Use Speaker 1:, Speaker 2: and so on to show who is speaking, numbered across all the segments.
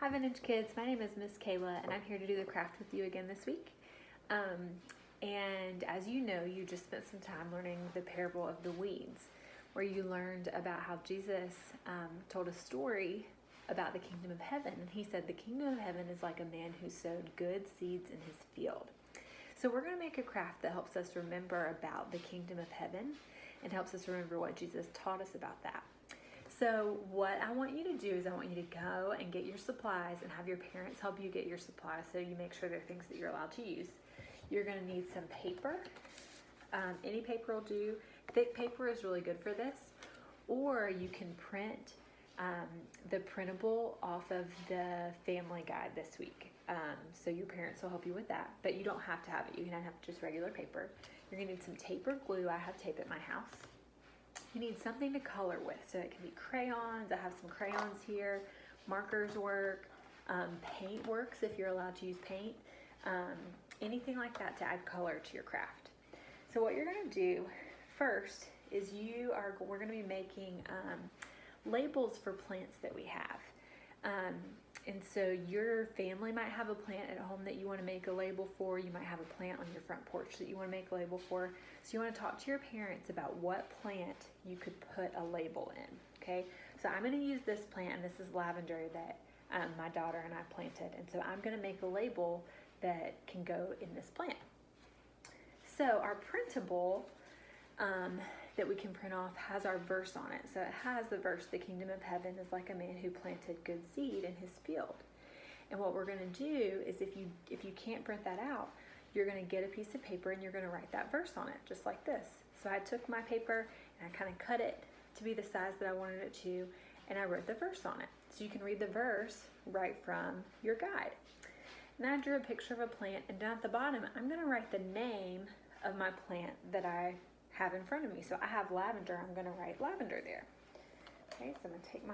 Speaker 1: Hi Vintage Kids, my name is Miss Kayla and I'm here to do the craft with you again this week. And as you know, you just spent some time learning the parable of the weeds, where you learned about how Jesus told a story about the kingdom of heaven. And he said the kingdom of heaven is like a man who sowed good seeds in his field. So we're going to make a craft that helps us remember about the kingdom of heaven and helps us remember what Jesus taught us about that. So what I want you to do is I want you to go and get your supplies and have your parents help you get your supplies so you make sure they're things that you're allowed to use. You're going to need some paper. Any paper will do. Thick paper is really good for this. Or you can print the printable off of the family guide this week. So your parents will help you with that. But you don't have to have it. You can have just regular paper. You're going to need some tape or glue. I have tape at my house. You need something to color with, so it can be crayons. I have some crayons here. Markers work. Paint works if you're allowed to use paint. Anything like that to add color to your craft. So what you're going to do first is we're going to be making labels for plants that we have. And so your family might have a plant at home that you want to make a label for. You might have a plant on your front porch that you want to make a label for. So you want to talk to your parents about what plant you could put a label in, okay? So I'm going to use this plant, and this is lavender that my daughter and I planted. And so I'm going to make a label that can go in this plant. So our printable that we can print off has our verse on it. So it has the verse, the kingdom of heaven is like a man who planted good seed in his field. And what we're going to do is if you can't print that out, you're going to get a piece of paper and you're going to write that verse on it, just like this. So I took my paper and I kind of cut it to be the size that I wanted it to, and I wrote the verse on it. So you can read the verse right from your guide. And I drew a picture of a plant, and down at the bottom, I'm going to write the name of my plant that I have in front of me. So I have lavender, I'm going to write lavender there. Okay, so I'm going to take my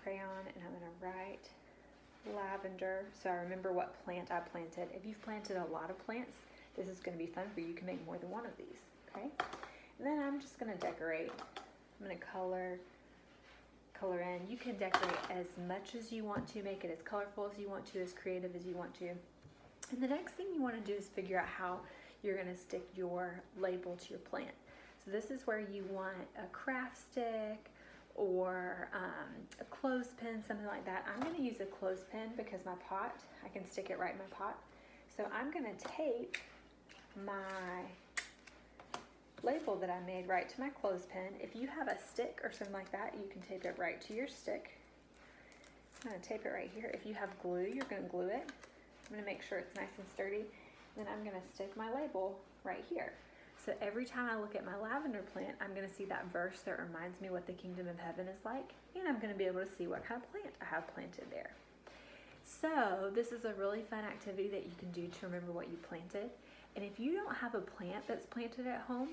Speaker 1: crayon and I'm going to write lavender, so I remember what plant I planted. If you've planted a lot of plants, this is going to be fun for you. You can make more than one of these, okay? And then I'm just going to decorate. I'm going to color in. You can decorate as much as you want to, make it as colorful as you want to, as creative as you want to. And the next thing you want to do is figure out how you're going to stick your label to your plant. So this is where you want a craft stick or a clothespin, something like that. I'm going to use a clothespin because my pot, I can stick it right in my pot. So I'm going to tape my label that I made right to my clothespin. If you have a stick or something like that, you can tape it right to your stick. I'm going to tape it right here. If you have glue, you're going to glue it. I'm going to make sure it's nice and sturdy. Then I'm going to stick my label right here. So every time I look at my lavender plant, I'm going to see that verse that reminds me what the kingdom of heaven is like, and I'm going to be able to see what kind of plant I have planted there. So this is a really fun activity that you can do to remember what you planted. And if you don't have a plant that's planted at home,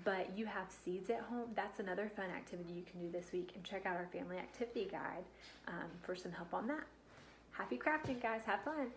Speaker 1: but you have seeds at home, that's another fun activity you can do this week, and check out our family activity guide for some help on that. Happy crafting, guys. Have fun.